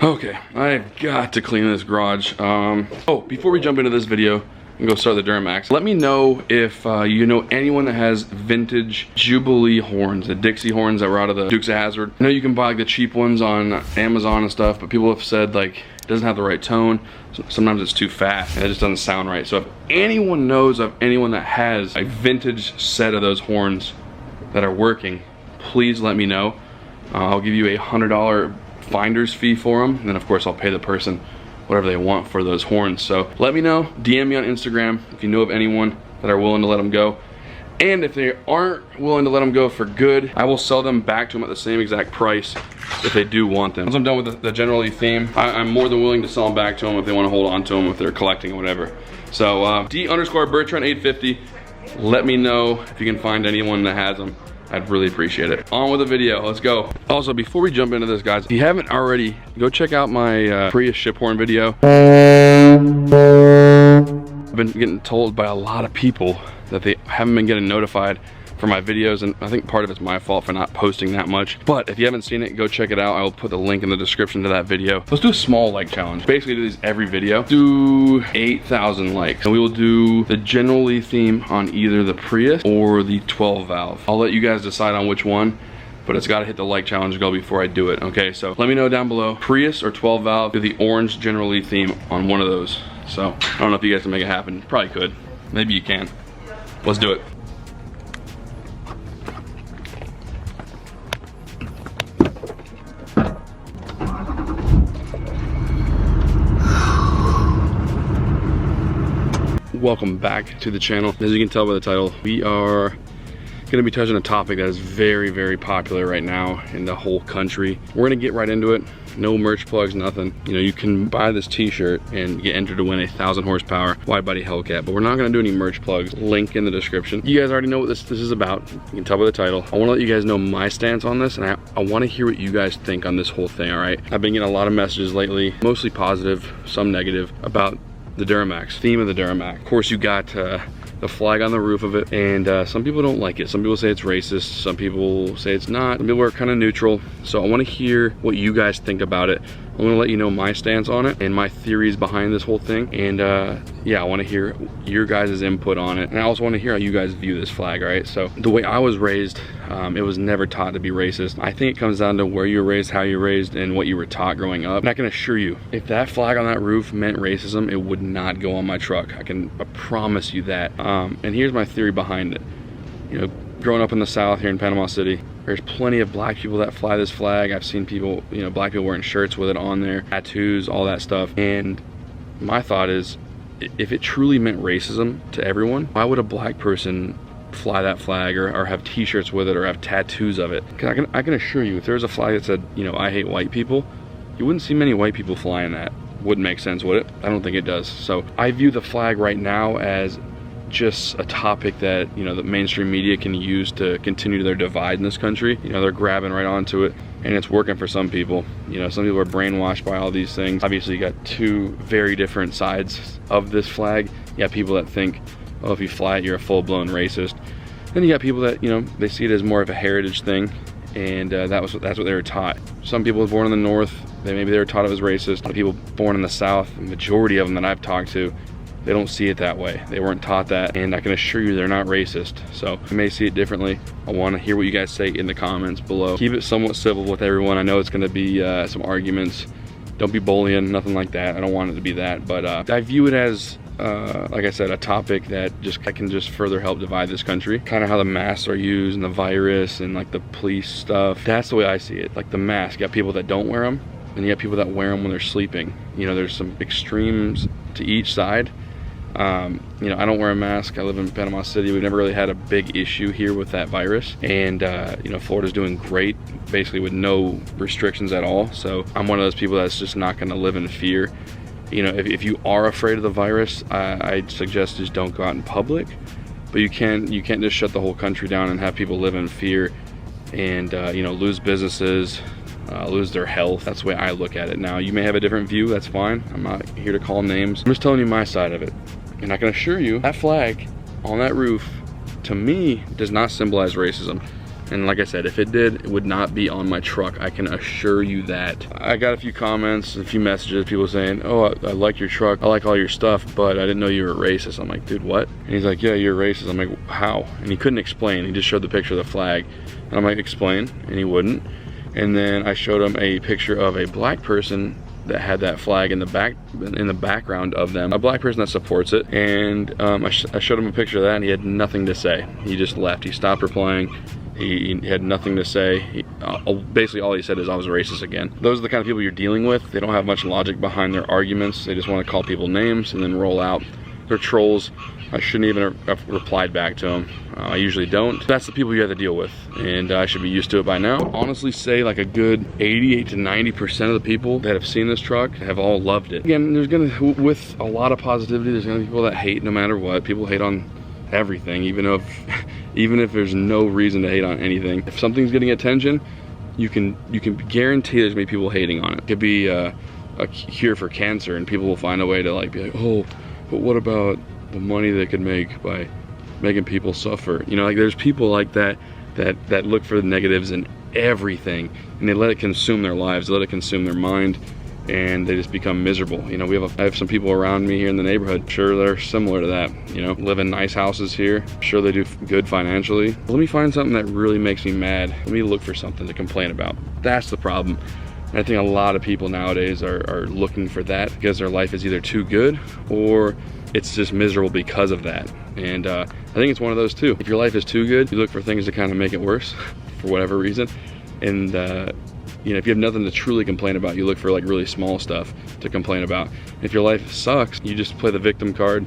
Okay, I've got to clean this garage. Oh, before we jump into this video and go start the Duramax, let me know if you know anyone that has vintage Jubilee horns, the Dixie horns that were out of the Dukes of Hazzard. I know you can buy like the cheap ones on Amazon and stuff, but people have said like it doesn't have the right tone. Sometimes it's too fat and it just doesn't sound right. So if anyone knows of anyone that has a vintage set of those horns that are working, please let me know. I'll give you a $100 finder's fee for them, and then of course I'll pay the person whatever they want for those horns. So let me know, DM me on Instagram if you know of anyone that are willing to let them go. And if they aren't willing to let them go for good, I will sell them back to them at the same exact price if they do want them. Once I'm done with the General Lee theme, I'm more than willing to sell them back to them if they want to hold on to them, if they're collecting or whatever. So D_Bertrand850, let me know if you can find anyone that has them. I'd really appreciate it. On with the video, let's go. Also, before we jump into this, guys, if you haven't already, go check out my Prius ship horn video. I've been getting told by a lot of people that they haven't been getting notified for my videos, and I think part of it's my fault for not posting that much. But if you haven't seen it, go check it out. I will put the link in the description to that video. Let's do a small like challenge. Basically do these every video. Do 8,000 likes. And we will do the General Lee theme on either the Prius or the 12 valve. I'll let you guys decide on which one, but it's gotta hit the like challenge goal before I do it, okay? So let me know down below, Prius or 12 valve, do the orange General Lee theme on one of those. So I don't know if you guys can make it happen. Probably could, maybe you can. Let's do it. Welcome back to the channel. As you can tell by the title, we are going to be touching a topic that is very, very popular right now in the whole country. We're going to get right into it. No merch plugs, nothing. You know, you can buy this t-shirt and get entered to win a 1,000 horsepower wide body Hellcat, but we're not going to do any merch plugs. Link in the description. You guys already know what this is about. You can tell by the title. I want to let you guys know my stance on this, and I want to hear what you guys think on this whole thing, all right? I've been getting a lot of messages lately, mostly positive, some negative, about the Duramax, theme of the Duramax. Of course, you got the flag on the roof of it, and some people don't like it. Some people say it's racist, some people say it's not. Some people are kind of neutral. So I want to hear what you guys think about it. I'm going to let you know my stance on it and my theories behind this whole thing. And yeah, I want to hear your guys' input on it. And I also want to hear how you guys view this flag, right? So the way I was raised, it was never taught to be racist. I think it comes down to where you were raised, how you were raised, and what you were taught growing up. And I can assure you, if that flag on that roof meant racism, it would not go on my truck. I promise you that. And here's my theory behind it. You know, growing up in the South here in Panama City, there's plenty of black people that fly this flag. I've seen people, you know, black people wearing shirts with it on there, tattoos, all that stuff. And my thought is, if it truly meant racism to everyone, why would a black person fly that flag or have t-shirts with it or have tattoos of it? Because I can assure you, if there was a flag that said, you know, I hate white people, you wouldn't see many white people flying that. Wouldn't make sense, would it? I don't think it does. So I view the flag right now as just a topic that, you know, the mainstream media can use to continue their divide in this country. You know, they're grabbing right onto it, and it's working for some people. You know, some people are brainwashed by all these things. Obviously, you got two very different sides of this flag. You got people that think, oh, if you fly it, you're a full-blown racist. Then you got people that, you know, they see it as more of a heritage thing, and that's what they were taught. Some people born in the North, maybe they were taught it was racist. A lot of people born in the South, the majority of them that I've talked to, they don't see it that way. They weren't taught that, and I can assure you they're not racist. So you may see it differently. I want to hear what you guys say in the comments below. Keep it somewhat civil with everyone. I know it's going to be some arguments. Don't be bullying, nothing like that. I don't want it to be that, but I view it as like I said, a topic that can just further help divide this country. Kind of how the masks are used and the virus and like the police stuff. That's the way I see it. Like the mask, you got people that don't wear them, and you got people that wear them when they're sleeping. You know, there's some extremes to each side. You know, I don't wear a mask. I live in Panama City. We've never really had a big issue here with that virus, and you know, Florida's doing great, basically with no restrictions at all. So I'm one of those people that's just not going to live in fear. You know, if you are afraid of the virus, I'd suggest just don't go out in public. But you can't just shut the whole country down and have people live in fear and you know, lose businesses, lose their health. That's the way I look at it. Now, you may have a different view. That's fine. I'm not here to call names. I'm just telling you my side of it. And I can assure you, that flag on that roof, to me, does not symbolize racism. And like I said, if it did, it would not be on my truck. I can assure you that. I got a few comments, a few messages, people saying, oh, I like your truck, I like all your stuff, but I didn't know you were racist. I'm like, dude, what? And he's like, yeah, you're racist. I'm like, how? And he couldn't explain. He just showed the picture of the flag. And I'm like, explain, and he wouldn't. And then I showed him a picture of a black person that had that flag in the background of them, a black person that supports it. And I showed him a picture of that, and he had nothing to say. He just left. He stopped replying. He had nothing to say. Basically all he said is, I was racist again. Those are the kind of people you're dealing with. They don't have much logic behind their arguments. They just want to call people names and then roll out. They're trolls. I shouldn't even have replied back to them. I usually don't. That's the people you have to deal with, and I should be used to it by now. Honestly say like a good 88 to 90% of the people that have seen this truck have all loved it. Again, there's gonna, with a lot of positivity, there's gonna be people that hate no matter what. People hate on everything, even if there's no reason to hate on anything. If something's getting attention, you can guarantee there's gonna be people hating on it. It could be a cure for cancer, and people will find a way to like be like, oh, but what about the money they could make by making people suffer? You know, like there's people like that look for the negatives in everything, and they let it consume their lives, they let it consume their mind, and they just become miserable. You know, I have some people around me here in the neighborhood, sure they're similar to that, you know, live in nice houses here, sure they do good financially. Let me find something that really makes me mad. Let me look for something to complain about. That's the problem. And I think a lot of people nowadays are looking for that because their life is either too good or it's just miserable because of that. And I think it's one of those two. If your life is too good, you look for things to kind of make it worse for whatever reason. And you know, if you have nothing to truly complain about, you look for like really small stuff to complain about. If your life sucks, you just play the victim card.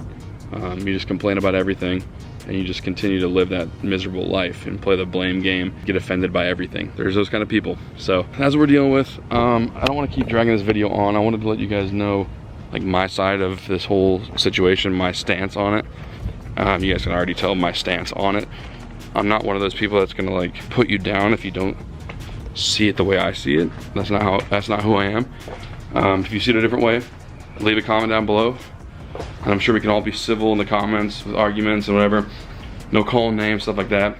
You just complain about everything, and you just continue to live that miserable life and play the blame game, get offended by everything. There's those kind of people. So that's what we're dealing with. I don't want to keep dragging this video on. I wanted to let you guys know like my side of this whole situation, my stance on it. You guys can already tell my stance on it. I'm not one of those people that's gonna like put you down if you don't see it the way I see it. That's not who I am. If you see it a different way, leave a comment down below. And I'm sure we can all be civil in the comments with arguments and whatever. No calling names, stuff like that.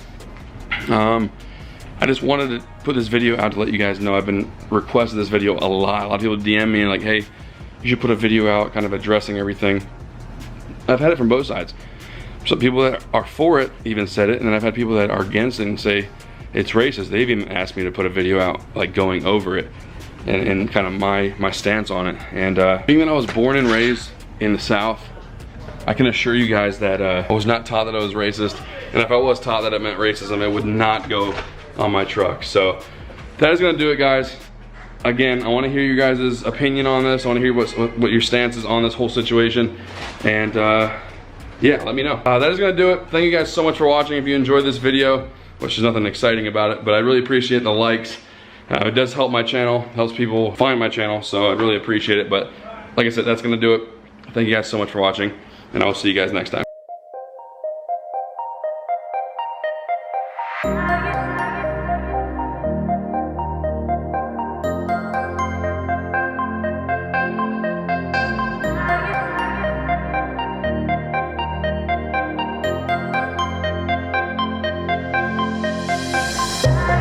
I just wanted to put this video out to let you guys know I've been requesting this video a lot. A lot of people DM me and like, hey, you should put a video out kind of addressing everything. I've had it from both sides. Some people that are for it even said it, and then I've had people that are against it and say it's racist. They've even asked me to put a video out like going over it and kind of my stance on it. And being that I was born and raised in the South, I can assure you guys that I was not taught that I was racist, and if I was taught that it meant racism, it would not go on my truck. So that is gonna do it, guys. Again, I want to hear you guys' opinion on this. I want to hear what your stance is on this whole situation, and yeah, let me know. That is gonna do it. Thank you guys so much for watching. If you enjoyed this video, which is nothing exciting about it, but I really appreciate the likes. It does help my channel, helps people find my channel, so I really appreciate it. But like I said, that's gonna do it. Thank you guys so much for watching, and I will see you guys next time.